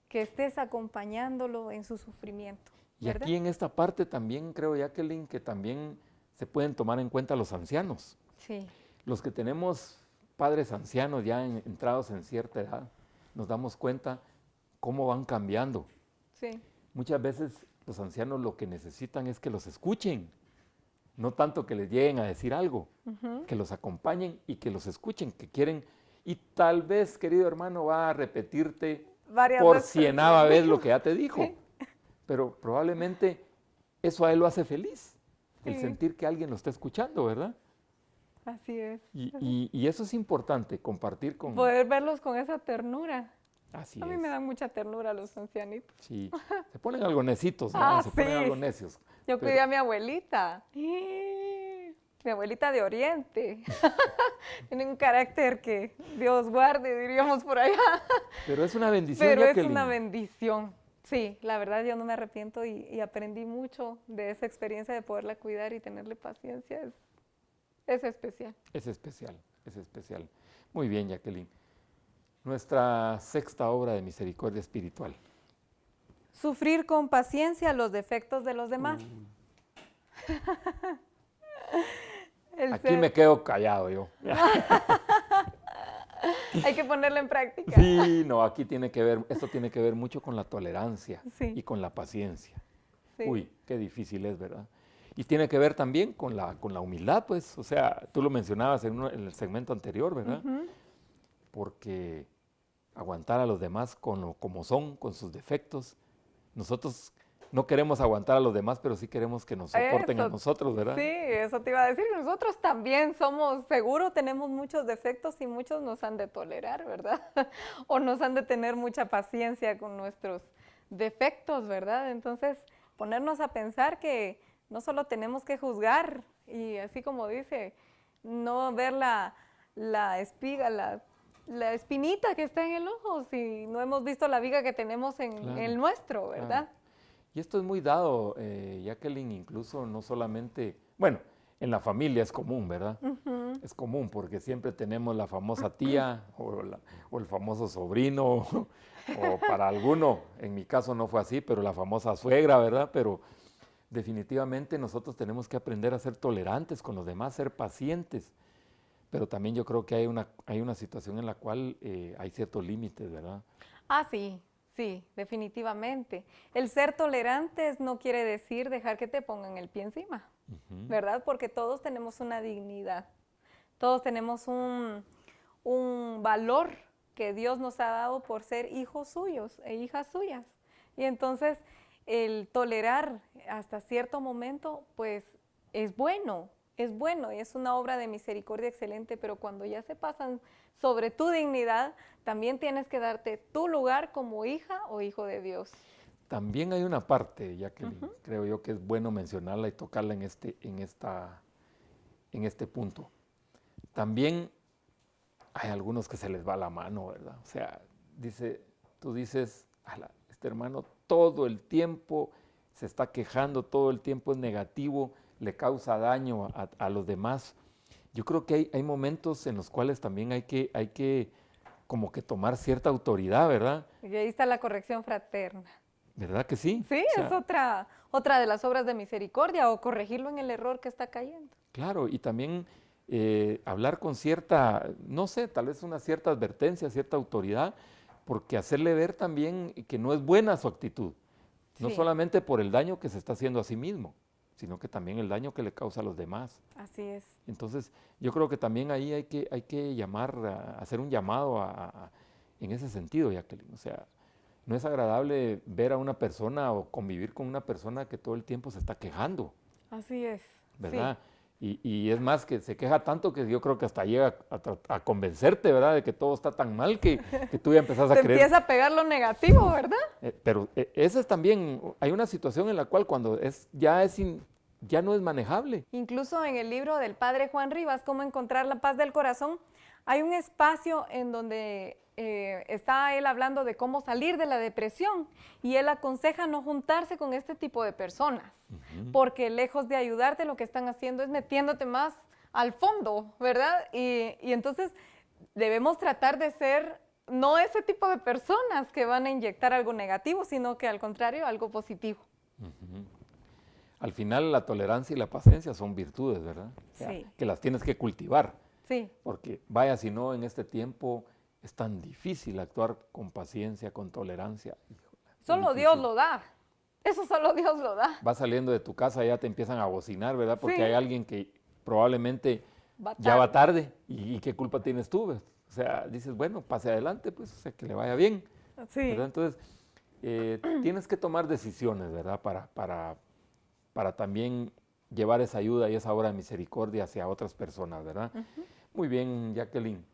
que estés acompañándolo en su sufrimiento, ¿verdad? Y aquí en esta parte también creo, Jacqueline, que también se pueden tomar en cuenta los ancianos. Sí. Los que tenemos padres ancianos ya entrados en cierta edad, nos damos cuenta cómo van cambiando. Sí. Muchas veces los ancianos lo que necesitan es que los escuchen, no tanto que les lleguen a decir algo, que los acompañen y que los escuchen, que quieren, y tal vez, querido hermano, va a repetirte por cienava vez lo que ya te dijo, sí. Pero probablemente eso a él lo hace feliz, sí. El sentir que alguien lo está escuchando, ¿verdad? Así es. Y eso es importante, compartir con... Poder verlos con esa ternura. Así a mí me dan mucha ternura los ancianitos. Sí, se ponen algo necitos, ¿no? Se ponen algo necios. Yo cuidé a mi abuelita. Mi abuelita de Oriente. Tiene un carácter que Dios guarde, diríamos por allá. Pero es una bendición, Pero es una bendición. Sí, la verdad yo no me arrepiento y aprendí mucho de esa experiencia de poderla cuidar y tenerle paciencia. Es especial. Es especial, es especial. Muy bien, Jacqueline. Nuestra sexta obra de misericordia espiritual. Sufrir con paciencia los defectos de los demás. Aquí me quedo callado yo. Hay que ponerlo en práctica. Sí, no, aquí esto tiene que ver mucho con la tolerancia, sí. Y con la paciencia. Sí. Uy, qué difícil es, ¿verdad? Y tiene que ver también con la humildad, pues, o sea, tú lo mencionabas en el segmento anterior, ¿verdad? Porque aguantar a los demás como son, con sus defectos, nosotros no queremos aguantar a los demás, pero sí queremos que nos soporten a nosotros, ¿verdad? Sí, eso te iba a decir. Nosotros también somos, seguro tenemos muchos defectos y muchos nos han de tolerar, ¿verdad? O nos han de tener mucha paciencia con nuestros defectos, ¿verdad? Entonces, ponernos a pensar que no solo tenemos que juzgar y así como dice, no ver la espiga, la espinita que está en el ojo, si no hemos visto la viga que tenemos en Claro, el nuestro, ¿verdad? claro. Y esto es muy dado, Jacqueline, incluso no solamente, bueno, en la familia es común, ¿verdad? Es común porque siempre tenemos la famosa tía o el famoso sobrino, o para alguno, en mi caso no fue así, pero la famosa suegra, ¿verdad? Pero definitivamente nosotros tenemos que aprender a ser tolerantes con los demás, ser pacientes, pero también yo creo que hay una situación en la cual hay ciertos límites, ¿verdad? Ah, sí, sí, definitivamente. El ser tolerantes no quiere decir dejar que te pongan el pie encima, ¿verdad? Porque todos tenemos una dignidad, todos tenemos un valor que Dios nos ha dado por ser hijos suyos e hijas suyas. Y entonces el tolerar hasta cierto momento, pues es bueno y es una obra de misericordia excelente, pero cuando ya se pasan sobre tu dignidad, también tienes que darte tu lugar como hija o hijo de Dios. También hay una parte, Jacqueline, creo yo que es bueno mencionarla y tocarla en este punto. También hay algunos que se les va la mano, ¿verdad? O sea, tú dices, este hermano todo el tiempo se está quejando, todo el tiempo es negativo, le causa daño a los demás. Yo creo que hay momentos en los cuales también hay que como que tomar cierta autoridad, ¿verdad? Y ahí está la corrección fraterna. ¿Verdad que sí? Sí, O sea, es otra de las obras de misericordia, o corregirlo en el error que está cayendo. claro, y también hablar con cierta, no sé, tal vez una cierta advertencia, cierta autoridad, porque hacerle ver también que no es buena su actitud, no Sí. solamente por el daño que se está haciendo a sí mismo, sino que también el daño que le causa a los demás. Así es. Entonces, yo creo que también ahí hay que hacer un llamado en ese sentido, Jacqueline. O sea, no es agradable ver a una persona o convivir con una persona que todo el tiempo se está quejando, Así es. ¿verdad? Y es más, que se queja tanto que yo creo que hasta llega a convencerte, ¿verdad? De que todo está tan mal que tú ya empezás a Te creer. empieza a pegar lo negativo, ¿verdad? Pero esa es también, hay una situación en la cual cuando ya no es manejable. Incluso en el libro del padre Juan Rivas, Cómo encontrar la paz del corazón, hay un espacio en donde está él hablando de cómo salir de la depresión, y él aconseja no juntarse con este tipo de personas, porque lejos de ayudarte lo que están haciendo es metiéndote más al fondo, ¿verdad? Y entonces debemos tratar de ser no ese tipo de personas que van a inyectar algo negativo, sino que al contrario, algo positivo. Al final la tolerancia y la paciencia son virtudes, ¿verdad? O sea, Sí. que las tienes que cultivar, Sí, porque vaya, si no, en este tiempo es tan difícil actuar con paciencia, con tolerancia. Híjole, es solo difícil. Dios lo da. Eso solo Dios lo da. Vas saliendo de tu casa, ya te empiezan a bocinar, ¿verdad? Porque Sí. hay alguien que probablemente Va ya va tarde y qué culpa tienes tú, ¿ves? O sea, dices, bueno, pase adelante, pues, o sea, que le vaya bien, Sí. ¿verdad? Entonces, tienes que tomar decisiones, ¿verdad? Para también llevar esa ayuda y esa obra de misericordia hacia otras personas, ¿verdad? Muy bien, Jacqueline.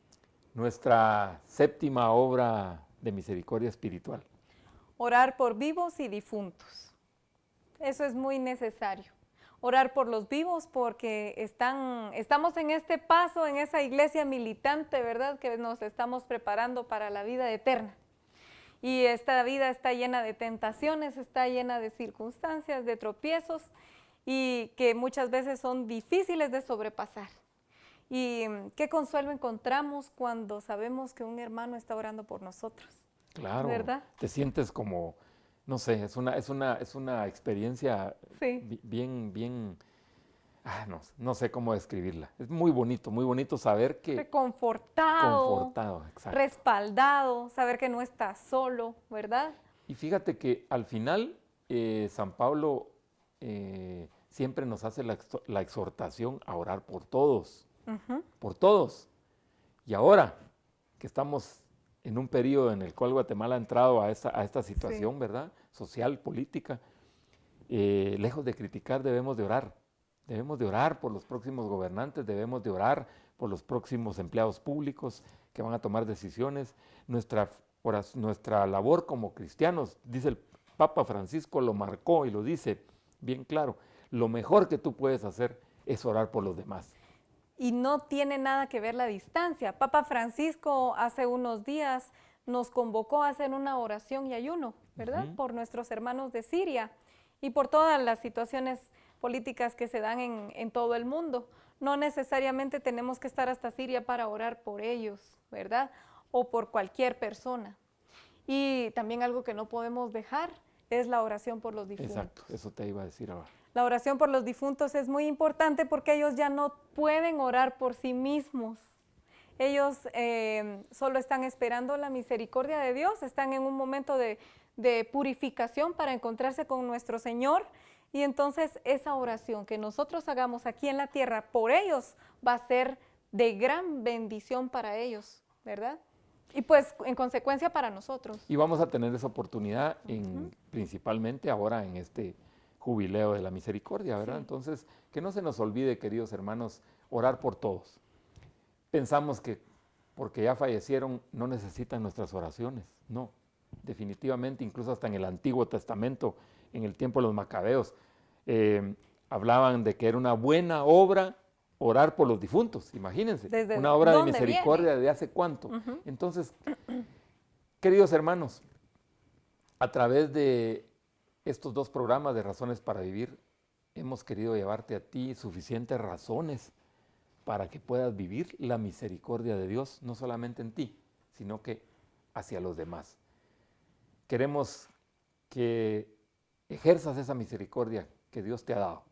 Nuestra séptima obra de misericordia espiritual. Orar por vivos y difuntos. Eso es muy necesario. Orar por los vivos porque estamos en este paso, en esa iglesia militante, ¿verdad? Que nos estamos preparando para la vida eterna. Y esta vida está llena de tentaciones, está llena de circunstancias, de tropiezos, y que muchas veces son difíciles de sobrepasar. Y qué consuelo encontramos cuando sabemos que un hermano está orando por nosotros. Claro, ¿Verdad? te sientes como, no sé, es una experiencia Sí. bien, no sé cómo describirla. Es muy bonito saber que confortado, exacto. Respaldado, saber que no estás solo, ¿verdad? Y fíjate que al final San Pablo siempre nos hace la exhortación a orar por todos, por todos. Y ahora que estamos en un periodo en el cual Guatemala ha entrado a esta situación, Sí. ¿verdad? Social, política, lejos de criticar, debemos de orar. Debemos de orar por los próximos gobernantes, debemos de orar por los próximos empleados públicos que van a tomar decisiones. Nuestra labor como cristianos, dice el Papa Francisco, lo marcó y lo dice bien claro, lo mejor que tú puedes hacer es orar por los demás. Y no tiene nada que ver la distancia. Papa Francisco hace unos días nos convocó a hacer una oración y ayuno, ¿verdad? Por nuestros hermanos de Siria y por todas las situaciones políticas que se dan en todo el mundo. No necesariamente tenemos que estar hasta Siria para orar por ellos, ¿verdad? O por cualquier persona. Y también algo que no podemos dejar es la oración por los difuntos. Exacto, eso te iba a decir ahora. La oración por los difuntos es muy importante porque ellos ya no pueden orar por sí mismos. Ellos solo están esperando la misericordia de Dios, están en un momento de purificación para encontrarse con nuestro Señor. Y entonces esa oración que nosotros hagamos aquí en la tierra por ellos va a ser de gran bendición para ellos, ¿verdad? Y pues en consecuencia para nosotros. Y vamos a tener esa oportunidad principalmente ahora en este jubileo de la misericordia, ¿verdad? Sí. Entonces, que no se nos olvide, queridos hermanos, orar por todos. Pensamos que porque ya fallecieron no necesitan nuestras oraciones. No, definitivamente, incluso hasta en el Antiguo Testamento, en el tiempo de los Macabeos, hablaban de que era una buena obra orar por los difuntos, imagínense, una obra de misericordia de hace cuánto. Entonces, queridos hermanos, a través de estos dos programas de Razones para Vivir, hemos querido llevarte a ti suficientes razones para que puedas vivir la misericordia de Dios, no solamente en ti, sino que hacia los demás. Queremos que ejerzas esa misericordia que Dios te ha dado,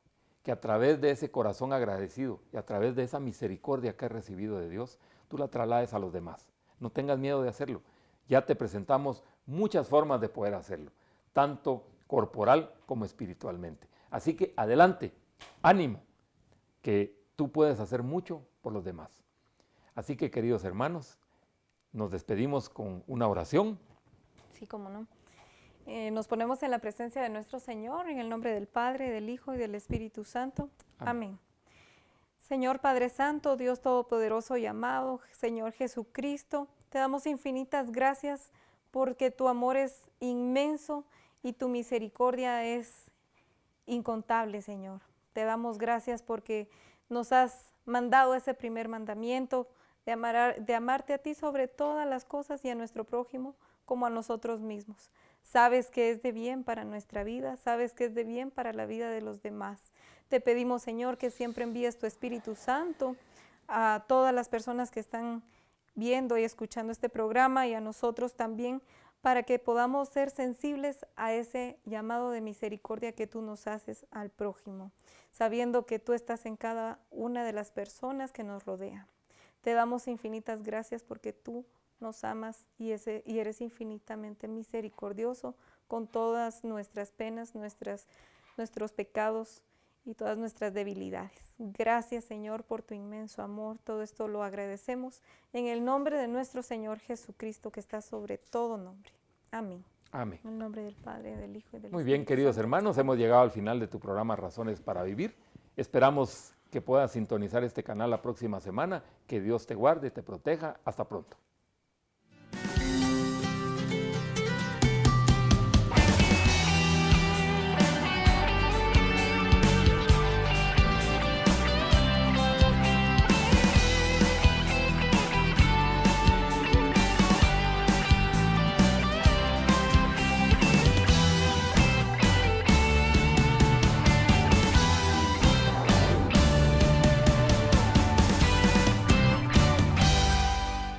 que a través de ese corazón agradecido y a través de esa misericordia que has recibido de Dios, tú la traslades a los demás. No tengas miedo de hacerlo. Ya te presentamos muchas formas de poder hacerlo, tanto corporal como espiritualmente. Así que adelante, ánimo, que tú puedes hacer mucho por los demás. Así que, queridos hermanos, nos despedimos con una oración. Sí, cómo no. Nos ponemos en la presencia de nuestro Señor, en el nombre del Padre, del Hijo y del Espíritu Santo. Amén. Señor Padre Santo, Dios Todopoderoso y amado, Señor Jesucristo, te damos infinitas gracias porque tu amor es inmenso y tu misericordia es incontable, Señor. Te damos gracias porque nos has mandado ese primer mandamiento de amarte a ti sobre todas las cosas y a nuestro prójimo como a nosotros mismos. Sabes que es de bien para nuestra vida, sabes que es de bien para la vida de los demás. Te pedimos, Señor, que siempre envíes tu Espíritu Santo a todas las personas que están viendo y escuchando este programa y a nosotros también, para que podamos ser sensibles a ese llamado de misericordia que tú nos haces al prójimo, sabiendo que tú estás en cada una de las personas que nos rodean. Te damos infinitas gracias porque tú nos amas y eres infinitamente misericordioso con todas nuestras penas, nuestros pecados y todas nuestras debilidades. Gracias, Señor, por tu inmenso amor. Todo esto lo agradecemos en el nombre de nuestro Señor Jesucristo, que está sobre todo nombre. Amén. Amén. En el nombre del Padre, del Hijo y del Espíritu Santo. Muy bien, queridos hermanos, hemos llegado al final de tu programa Razones para Vivir. Esperamos que puedas sintonizar este canal la próxima semana. Que Dios te guarde y te proteja. Hasta pronto.